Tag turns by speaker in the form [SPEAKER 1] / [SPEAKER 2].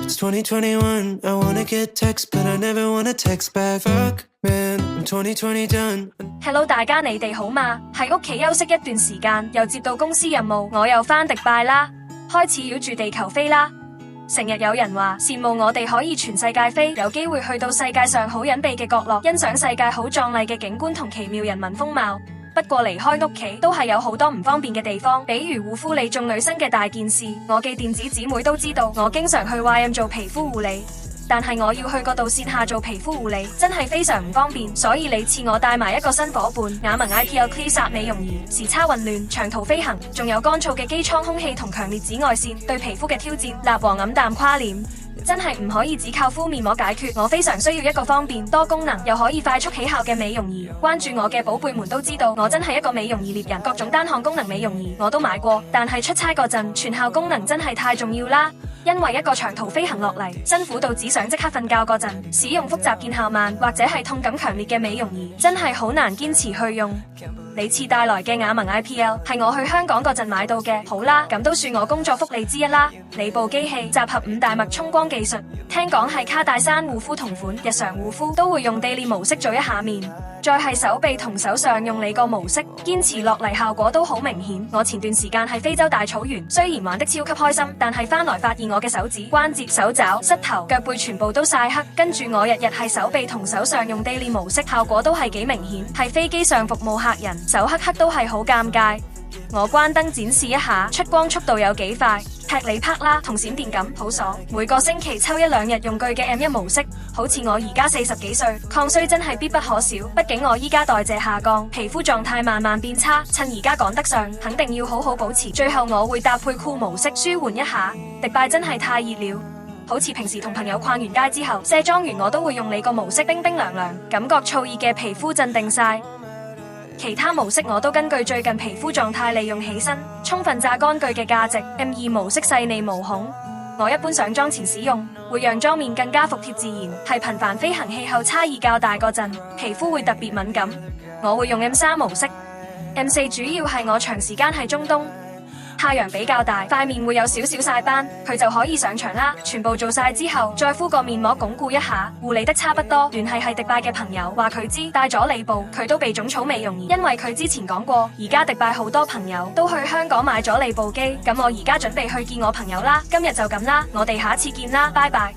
[SPEAKER 1] It's 2021, I wanna get text, but I never wanna text back. Fuck, man, I'm 2020 done.
[SPEAKER 2] Hello， 大家你哋好嗎？喺屋企休息一段時間，又接到公司任務，我又返迪拜啦，開始繞住地球飛啦。成日有人話羨慕我哋可以全世界飛，有機會去到世界上好隱秘嘅角落，欣賞世界好壯麗嘅景觀同奇妙人文風貌。不過離開屋企都係有好多唔方便嘅地方，比如護膚理眾女生嘅大件事，我嘅電子姊妹都知道，我經常去 YM 做皮膚護理。但係我要去嗰度線下做皮膚護理，真係非常唔方便，所以你賜我帶埋一個新伙伴，雅萌 IPL Clearsat 美容儀，時差混亂，長途飛行，仲有乾燥嘅機艙空氣同強烈紫外線對皮膚嘅挑戰，蠟黃暗淡跨臉，真係唔可以只靠敷面膜解決，我非常需要一個方便、多功能又可以快速起效嘅美容儀。關注我嘅寶貝們都知道，我真係一個美容儀獵人，各種單項功能美容儀我都買過，但係出差嗰陣全效功能真係太重要啦。因為一個長途飛行落嚟，辛苦到只想即刻瞓覺嗰陣，使用複雜見效慢或者係痛感強烈嘅美容儀，真係好難堅持去用。你次帶來嘅雅萌 IPL 係我去香港嗰陣買到嘅，好啦，咁都算我工作福利之一啦。你部機器集合5大脈衝光技術，聽講係卡戴珊護膚同款，日常護膚都會用 daily 模式做一下面，再係手臂同手上用你個模式，堅持落嚟效果都好明顯。我前段時間喺非洲大草原，雖然玩得超級開心，但係翻來發現我嘅手指、關節、手爪、膝頭、腳背全部都曬黑，跟住我日日喺手臂同手上用 daily 模式，效果都係幾明顯。喺飛機上服務客人，手黑黑都係好尷尬。我關燈展示一下出光速度有幾快，劈你啪啦同閃電咁好爽。每個星期抽1-2日用具嘅 M1 模式，好似我而家40幾歲，抗衰真係必不可少。畢竟我依家代謝下降，皮膚狀態慢慢變差，趁而家趕得上，肯定要好好保持。最後我會搭配酷模式舒緩一下。迪拜真係太熱了，好似平時同朋友逛完街之後卸妝完，我都會用你個模式冰冰涼涼，感覺燥熱嘅皮膚鎮定晒。其他模式我都根據最近皮膚狀態利用起身，充分榨乾具嘅價值。M2 模式細膩無孔，我一般上妝前使用，會讓妝面更加服帖自然。係頻繁飛行氣候差異較大嗰陣，皮膚會特別敏感。我會用 M3 模式。M4 主要係我長時間喺中東，太陽比較大，塊面會有少少曬斑，佢就可以上場啦。全部做晒之後，再敷個面膜鞏固一下，護理得差不多。聯繫係迪拜嘅朋友話佢知帶咗你部，佢都被種草美容儀，因為佢之前講過，而家迪拜好多朋友都去香港買咗你部機，咁我而家準備去見我朋友啦。今日就咁啦，我哋下次見啦，拜拜。